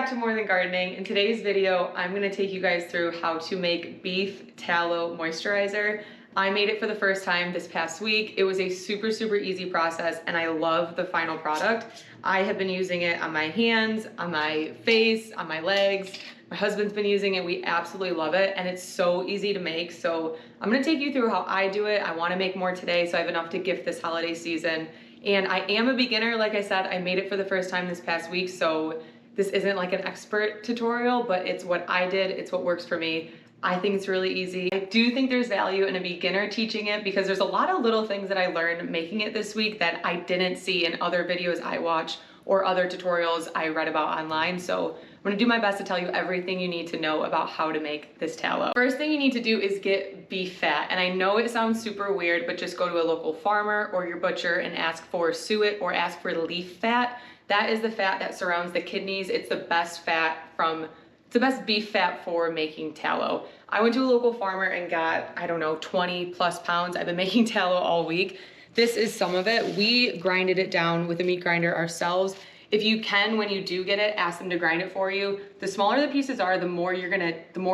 back to More Than Gardening. In today's video, I'm gonna take you guys through how to make beef tallow moisturizer. I made it for the first time this past week. It was a super easy process and I love the final product. I have been using it on my hands, on my face, on my legs. My husband's been using it. We absolutely love it and it's so easy to make. So I'm gonna take you through how I do it. I wanna make more today so I have enough to gift this holiday season. And I am a beginner, like I said, I made it for the first time this past week, so this isn't like an expert tutorial, but it's what I did, it's what works for me. I think it's really easy. I do think there's value in a beginner teaching it because there's a lot of little things that I learned making it this week that I didn't see in other videos I watch or other tutorials I read about online. So I'm gonna do my best to tell you everything you need to know about how to make this tallow. First thing you need to do is get beef fat. And I know it sounds super weird, but just go to a local farmer or your butcher and ask for suet or ask for leaf fat. That is the fat that surrounds the kidneys. It's the best fat it's the best beef fat for making tallow. I went to a local farmer and got, I don't know, 20 plus pounds. I've been making tallow all week. This is some of it. We grinded it down with a meat grinder ourselves. If you can, when you do get it, ask them to grind it for you. The smaller the pieces are, the more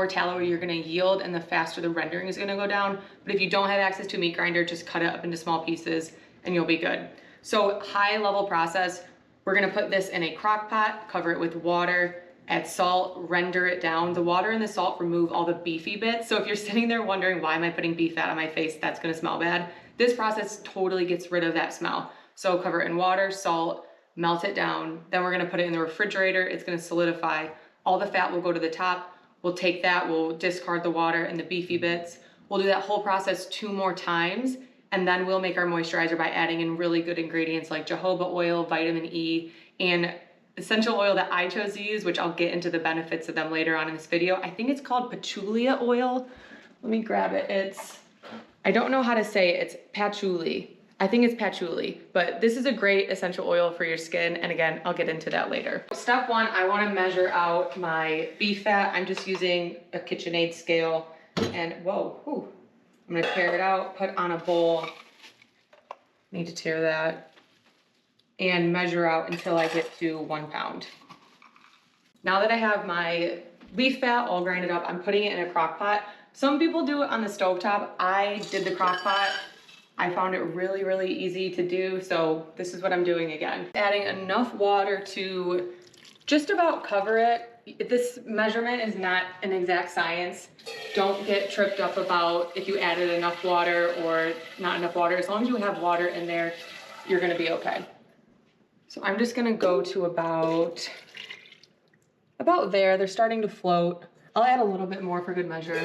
tallow you're gonna yield and the faster the rendering is gonna go down. But if you don't have access to a meat grinder, just cut it up into small pieces and you'll be good. So high level process, we're gonna put this in a crock pot, cover it with water, add salt, render it down. The water and the salt remove all the beefy bits. So if you're sitting there wondering, why am I putting beef fat on my face? That's gonna smell bad. This process totally gets rid of that smell. So cover it in water, salt, melt it down. Then we're gonna put it in the refrigerator. It's gonna solidify. All the fat will go to the top. We'll take that, we'll discard the water and the beefy bits. We'll do that whole process 2 more times. And then we'll make our moisturizer by adding in really good ingredients like jojoba oil, vitamin E, and essential oil that I chose to use, which I'll get into the benefits of them later on in this video. I think it's called patchouli oil. Let me grab it. I don't know how to say it. It's patchouli. I think it's patchouli, but this is a great essential oil for your skin. And again, I'll get into that later. Step 1, I wanna measure out my beef fat. I'm just using a KitchenAid scale and I'm gonna tear it out, put on a bowl. Need to tear that and measure out until I get to 1 pound. Now that I have my beef fat all grinded up, I'm putting it in a crock pot. Some people do it on the stovetop. I did the crock pot. I found it really easy to do, so this is what I'm doing again. Adding enough water to just about cover it. This measurement is not an exact science. Don't get tripped up about if you added enough water or not enough water. As long as you have water in there, you're gonna be okay. So I'm just gonna go to about there. They're starting to float. I'll add a little bit more for good measure.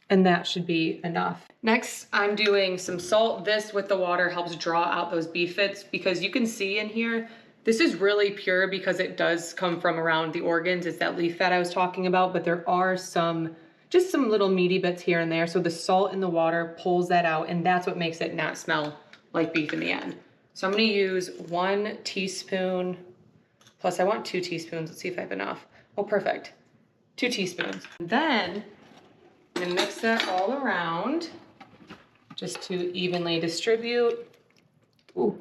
And that should be enough. Next, I'm doing some salt. This with the water helps draw out those beef fats because you can see in here, this is really pure because it does come from around the organs. It's that leaf fat I was talking about, but there are just some little meaty bits here and there. So the salt in the water pulls that out and that's what makes it not smell like beef in the end. So I'm gonna use 1 teaspoon, plus I want 2 teaspoons. Let's see if I have enough. Oh, perfect. 2 teaspoons. Then I'm gonna mix that all around just to evenly distribute. Ooh.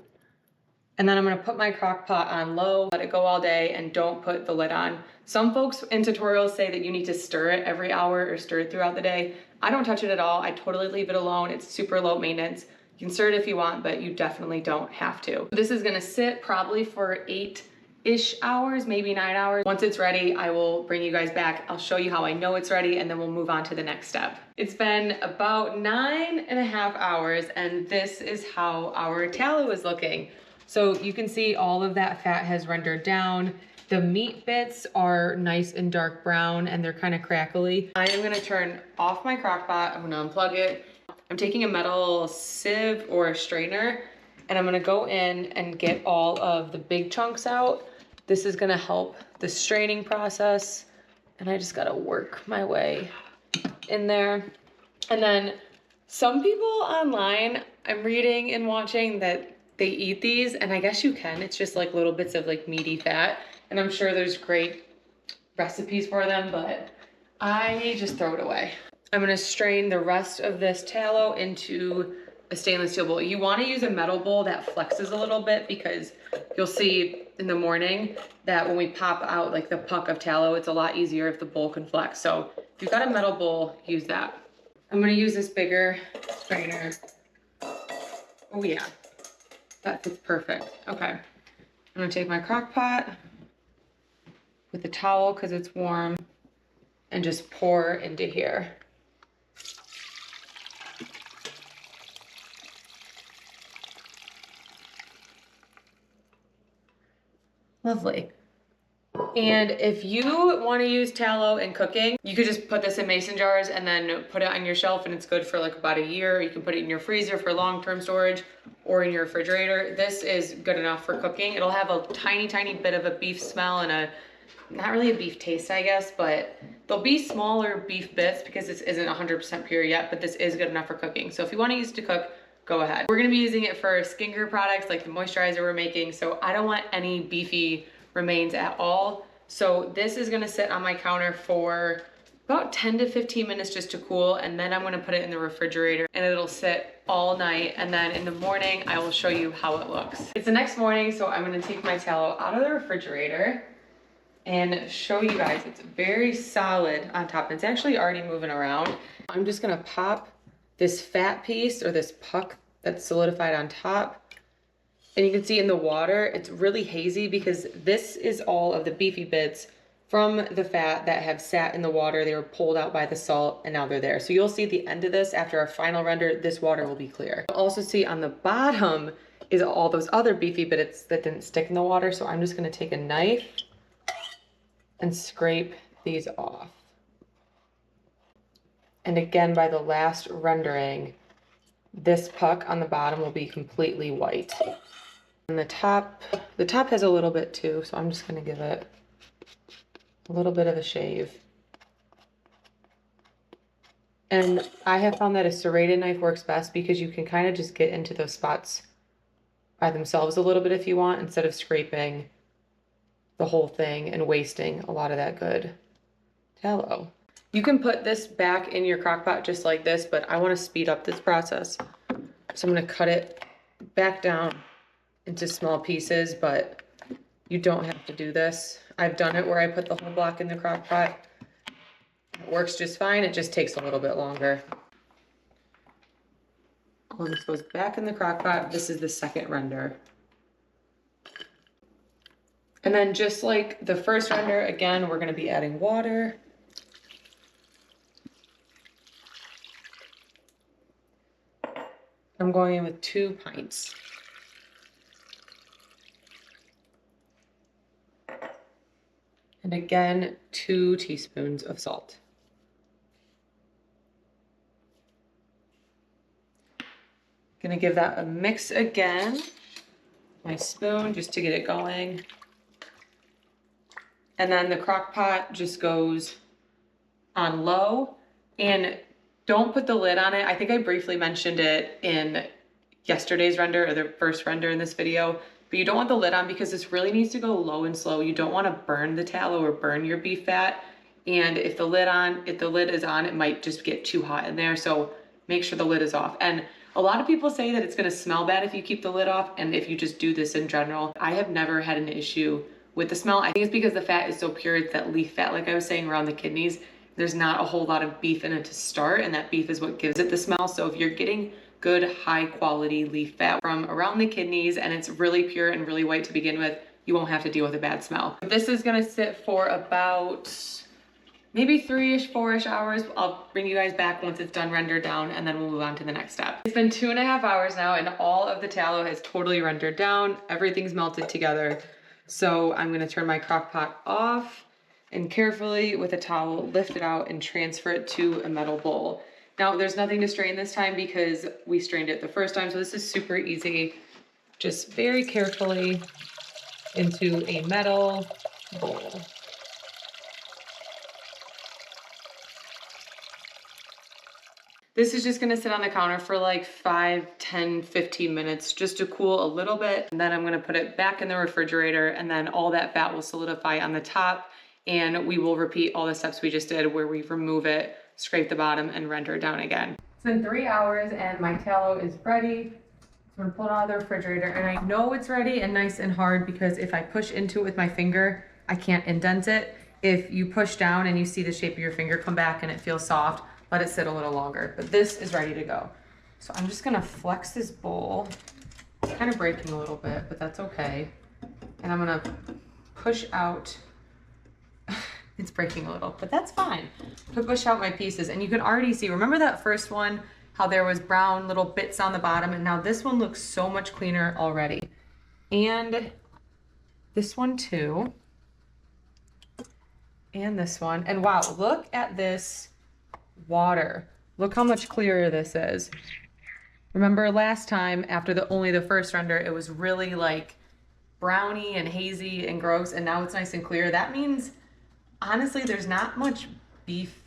And then I'm gonna put my crock pot on low, let it go all day, and don't put the lid on. Some folks in tutorials say that you need to stir it every hour or stir it throughout the day. I don't touch it at all. I totally leave it alone. It's super low maintenance. You can stir it if you want, but you definitely don't have to. This is gonna sit probably for 8-ish hours, maybe 9 hours. Once it's ready, I will bring you guys back. I'll show you how I know it's ready, and then we'll move on to the next step. It's been about 9.5 hours, and this is how our tallow is looking. So you can see all of that fat has rendered down. The meat bits are nice and dark brown and they're kind of crackly. I am gonna turn off my crock pot. I'm gonna unplug it. I'm taking a metal sieve or a strainer and I'm gonna go in and get all of the big chunks out. This is gonna help the straining process. And I just gotta work my way in there. And then some people online, I'm reading and watching that they eat these, and I guess you can. It's just like little bits of like meaty fat. And I'm sure there's great recipes for them, but I just throw it away. I'm gonna strain the rest of this tallow into a stainless steel bowl. You want to use a metal bowl that flexes a little bit, because you'll see in the morning that when we pop out like the puck of tallow, it's a lot easier if the bowl can flex. So if you've got a metal bowl, use that. I'm gonna use this bigger strainer. Oh yeah, that fits perfect. Okay, I'm gonna take my crock pot with the towel because it's warm and just pour into here. Lovely. And if you want to use tallow in cooking, you could just put this in mason jars and then put it on your shelf, and it's good for like about a year. You can put it in your freezer for long-term storage or in your refrigerator. This is good enough for cooking. It'll have a tiny, tiny bit of a beef smell and not really a beef taste, I guess, but there'll be smaller beef bits because this isn't 100% pure yet, but this is good enough for cooking. So if you want to use it to cook, go ahead. We're gonna be using it for skincare products like the moisturizer we're making, so I don't want any beefy remains at all. So this is gonna sit on my counter for about 10 to 15 minutes just to cool, and then I'm gonna put it in the refrigerator and it'll sit all night, and then in the morning I will show you how it looks. It's the next morning, so I'm gonna take my tallow out of the refrigerator and show you guys. It's very solid on top. It's actually already moving around. I'm just gonna pop this fat piece or this puck that's solidified on top. And you can see in the water, it's really hazy because this is all of the beefy bits from the fat that have sat in the water. They were pulled out by the salt and now they're there. So you'll see at the end of this, after our final render, this water will be clear. You'll also see on the bottom is all those other beefy bits that didn't stick in the water. So I'm just gonna take a knife and scrape these off. And again, by the last rendering, this puck on the bottom will be completely white. And the top has a little bit too, so I'm just gonna give it a little bit of a shave. And I have found that a serrated knife works best because you can kind of just get into those spots by themselves a little bit if you want, instead of scraping the whole thing and wasting a lot of that good tallow. You can put this back in your crock pot just like this, but I want to speed up this process. So I'm going to cut it back down into small pieces, but you don't have to do this. I've done it where I put the whole block in the crock pot. It works just fine. It just takes a little bit longer. All this goes back in the crock pot. This is the second render. And then just like the first render, again, we're going to be adding water. I'm going in with 2 pints. And again, 2 teaspoons of salt. Gonna give that a mix again. My spoon just to get it going. And then the crock pot just goes on low, and don't put the lid on it. I think I briefly mentioned it in yesterday's render or the first render in this video, but you don't want the lid on because this really needs to go low and slow. You don't want to burn the tallow or burn your beef fat. And if the lid is on, it might just get too hot in there. So make sure the lid is off. And a lot of people say that it's going to smell bad if you keep the lid off and if you just do this in general. I have never had an issue with the smell. I think it's because the fat is so pure. It's that leaf fat, like I was saying, around the kidneys. There's not a whole lot of beef in it to start, and that beef is what gives it the smell. So if you're getting good high quality leaf fat from around the kidneys and it's really pure and really white to begin with, you won't have to deal with a bad smell. This is gonna sit for about maybe 3-ish, 4-ish hours. I'll bring you guys back once it's done rendered down, and then we'll move on to the next step. It's been 2.5 hours now, and all of the tallow has totally rendered down. Everything's melted together. So I'm gonna turn my crock pot off and carefully with a towel lift it out and transfer it to a metal bowl. Now there's nothing to strain this time because we strained it the first time, so this is super easy. Just very carefully into a metal bowl. This is just gonna sit on the counter for like 5, 10, 15 minutes just to cool a little bit. And then I'm gonna put it back in the refrigerator, and then all that fat will solidify on the top, and we will repeat all the steps we just did where we remove it, scrape the bottom, and render it down again. It's been 3 hours and my tallow is ready. So I'm gonna pull it out of the refrigerator, and I know it's ready and nice and hard because if I push into it with my finger, I can't indent it. If you push down and you see the shape of your finger come back and it feels soft, let it sit a little longer. But this is ready to go. So I'm just gonna flex this bowl. It's kind of breaking a little bit, but that's okay. And I'm gonna push out. It's breaking a little, but that's fine. Push out my pieces, and you can already see, remember that first one, how there was brown little bits on the bottom, and now this one looks so much cleaner already. And this one too. And this one. And wow, look at this water. Look how much clearer this is. Remember last time, after only the first render, it was really like browny and hazy and gross, and now it's nice and clear. That means, honestly, there's not much beef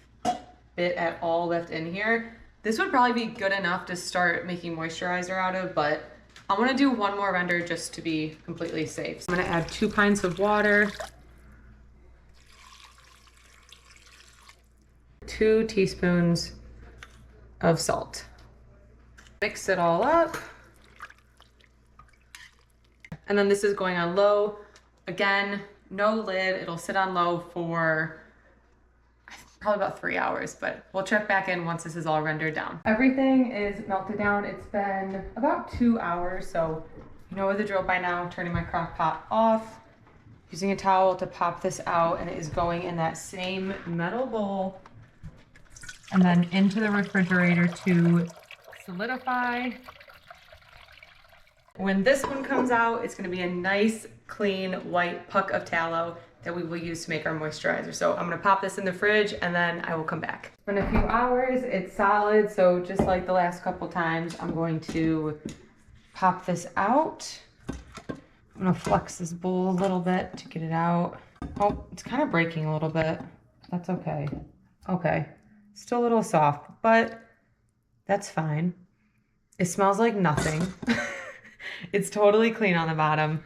bit at all left in here. This would probably be good enough to start making moisturizer out of, but I want to do one more render just to be completely safe. So I'm going to add 2 pints of water, 2 teaspoons of salt. Mix it all up. And then this is going on low. Again, no lid. It'll sit on low for probably about 3 hours, but we'll check back in once this is all rendered down. Everything is melted down. It's been about 2 hours, so you know the drill by now. Turning my crock pot off, using a towel to pop this out, and it is going in that same metal bowl and then into the refrigerator to solidify. When this one comes out, it's going to be a nice, clean, white puck of tallow that we will use to make our moisturizer. So I'm going to pop this in the fridge and then I will come back. In a few hours, it's solid. So just like the last couple times, I'm going to pop this out. I'm going to flex this bowl a little bit to get it out. Oh, it's kind of breaking a little bit. That's okay. Okay. Still a little soft, but that's fine. It smells like nothing. It's totally clean on the bottom.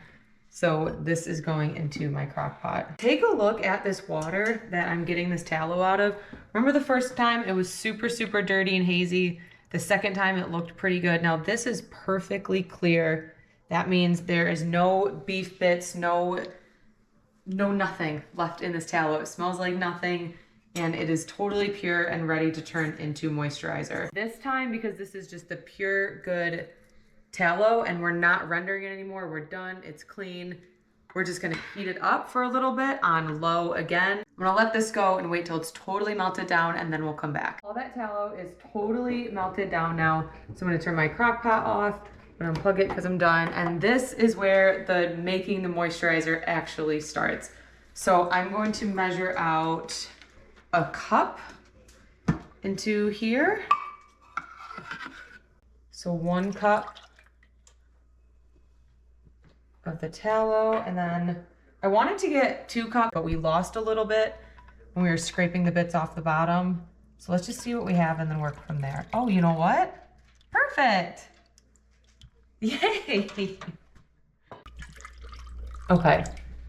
So this is going into my crock pot. Take a look at this water that I'm getting this tallow out of. Remember the first time it was super, super dirty and hazy. The second time it looked pretty good. Now this is perfectly clear. That means there is no beef bits, no nothing left in this tallow. It smells like nothing. And it is totally pure and ready to turn into moisturizer. This time, because this is just the pure good tallow and we're not rendering it anymore, we're done, it's clean. We're just gonna heat it up for a little bit on low again. I'm gonna let this go and wait till it's totally melted down and then we'll come back. All that tallow is totally melted down now. So I'm gonna turn my crock pot off, I'm gonna unplug it because I'm done. And this is where the making the moisturizer actually starts. So I'm going to measure out a cup into here. So 1 cup of the tallow, and then I wanted to get 2 cups, but we lost a little bit when we were scraping the bits off the bottom. So let's just see what we have and then work from there. Oh, you know what? Perfect. Yay. Okay,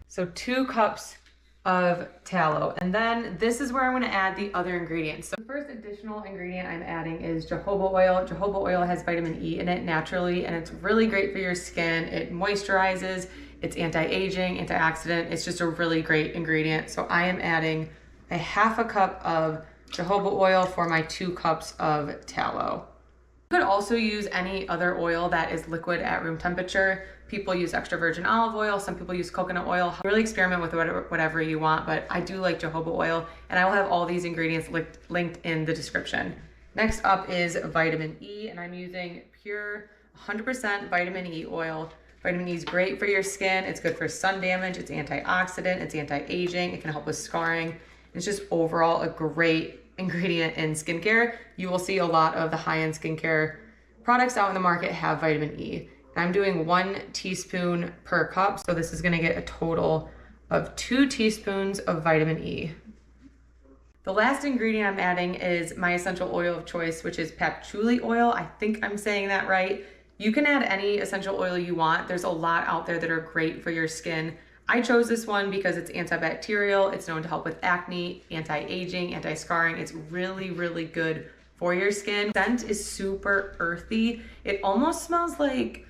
so 2 cups of tallow, and then this is where I'm going to add the other ingredients. So the first additional ingredient I'm adding is jojoba oil. Jojoba oil has vitamin E in it naturally, and it's really great for your skin. It moisturizes, it's anti-aging, antioxidant. It's just a really great ingredient. So I am adding a 1/2 cup of jojoba oil for my 2 cups of tallow. You could also use any other oil that is liquid at room temperature. People use extra virgin olive oil. Some people use coconut oil. Really experiment with whatever you want, but I do like jojoba oil, and I will have all these ingredients linked in the description. Next up is vitamin E, and I'm using pure 100% vitamin E oil. Vitamin E is great for your skin. It's good for sun damage. It's antioxidant. It's anti-aging. It can help with scarring. It's just overall a great ingredient in skincare. You will see a lot of the high-end skincare products out in the market have vitamin E. I'm doing 1 teaspoon per cup, so this is gonna get a total of 2 teaspoons of vitamin E. The last ingredient I'm adding is my essential oil of choice, which is patchouli oil. I think I'm saying that right. You can add any essential oil you want. There's a lot out there that are great for your skin. I chose this one because it's antibacterial. It's known to help with acne, anti-aging, anti-scarring. It's really, really good for your skin. The scent is super earthy. It almost smells like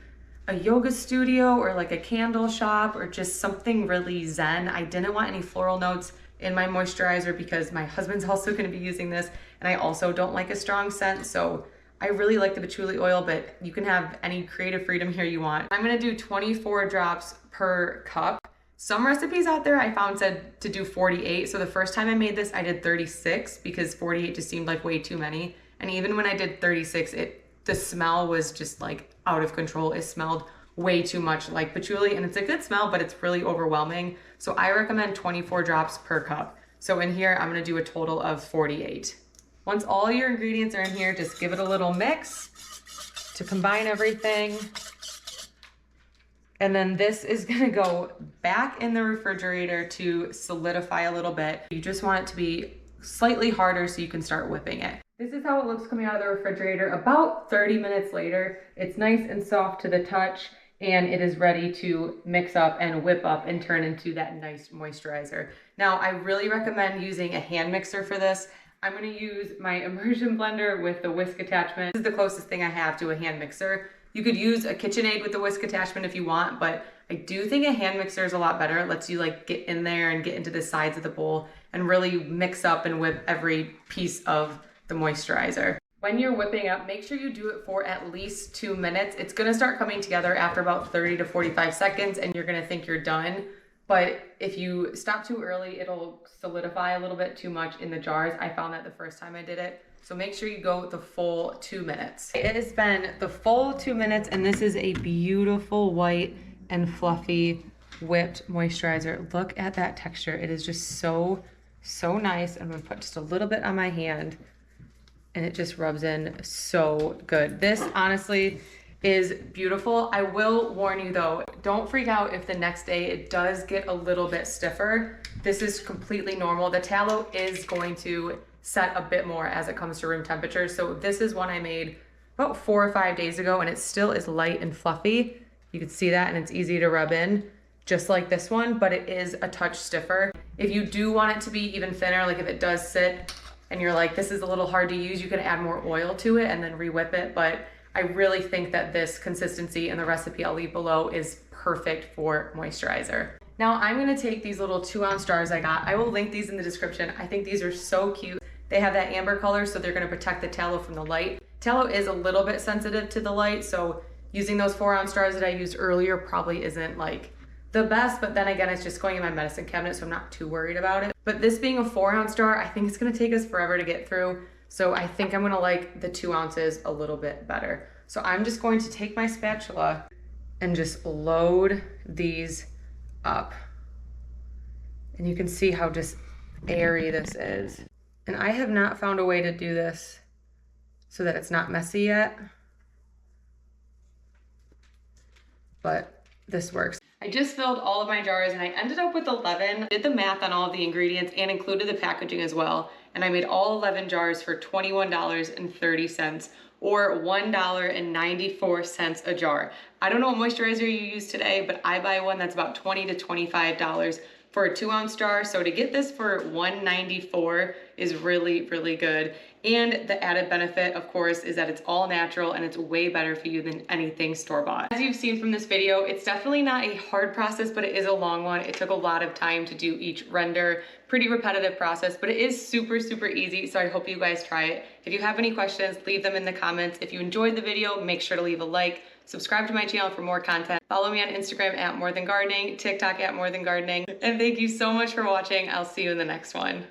a yoga studio or like a candle shop or just something really zen. I didn't want any floral notes in my moisturizer because my husband's also going to be using this, and I also don't like a strong scent, so I really like the patchouli oil, but you can have any creative freedom here you want. I'm going to do 24 drops per cup. Some recipes out there I found said to do 48, so the first time I made this I did 36 because 48 just seemed like way too many, and even when I did 36, the smell was just like out of control. It smelled way too much like patchouli, and it's a good smell, but it's really overwhelming. So I recommend 24 drops per cup. So in here, I'm gonna do a total of 48. Once all your ingredients are in here, just give it a little mix to combine everything. And then this is gonna go back in the refrigerator to solidify a little bit. You just want it to be slightly harder so you can start whipping it. This is how it looks coming out of the refrigerator. About 30 minutes later, it's nice and soft to the touch, and it is ready to mix up and whip up and turn into that nice moisturizer. Now, I really recommend using a hand mixer for this. I'm gonna use my immersion blender with the whisk attachment. This is the closest thing I have to a hand mixer. You could use a KitchenAid with the whisk attachment if you want, but I do think a hand mixer is a lot better. It lets you like get in there and get into the sides of the bowl and really mix up and whip every piece of the moisturizer. When you're whipping up, make sure you do it for at least 2 minutes. It's gonna start coming together after about 30 to 45 seconds and you're gonna think you're done. But if you stop too early, it'll solidify a little bit too much in the jars. I found that the first time I did it. So make sure you go the full 2 minutes. It has been the full 2 minutes, and this is a beautiful white and fluffy whipped moisturizer. Look at that texture. It is just so nice. I'm gonna put just a little bit on my hand, and it just rubs in so good. This honestly is beautiful. I will warn you though, don't freak out if the next day it does get a little bit stiffer. This is completely normal. The tallow is going to set a bit more as it comes to room temperature. So this is one I made about 4 or 5 days ago, and it still is light and fluffy. You can see that, and it's easy to rub in, just like this one, but it is a touch stiffer. If you do want it to be even thinner, like if it does sit and you're like, this is a little hard to use, you can add more oil to it and then re-whip it. But I really think that this consistency in the recipe I'll leave below is perfect for moisturizer. Now I'm gonna take these little 2-ounce jars I got. I will link these in the description. I think these are so cute. They have that amber color, so they're gonna protect the tallow from the light. Tallow is a little bit sensitive to the light, so using those 4-ounce jars that I used earlier probably isn't like the best, but then again, it's just going in my medicine cabinet, so I'm not too worried about it. But this being a 4-ounce jar, I think it's gonna take us forever to get through. So I think I'm gonna like the 2 ounces a little bit better. So I'm just going to take my spatula and just load these up. And you can see how just airy this is. And I have not found a way to do this so that it's not messy yet, but this works. I just filled all of my jars and I ended up with 11. Did the math on all of the ingredients and included the packaging as well. And I made all 11 jars for $21.30 or $1.94 a jar. I don't know what moisturizer you use today, but I buy one that's about $20 to $25 for a 2-ounce jar. So to get this for $1.94 is really, really good. And the added benefit, of course, is that it's all natural and it's way better for you than anything store-bought. As you've seen from this video, it's definitely not a hard process, but it is a long one. It took a lot of time to do each render. Pretty repetitive process, but it is super, super easy. So I hope you guys try it. If you have any questions, leave them in the comments. If you enjoyed the video, make sure to leave a like. Subscribe to my channel for more content. Follow me on Instagram at More Than Gardening, TikTok at More Than Gardening. And thank you so much for watching. I'll see you in the next one.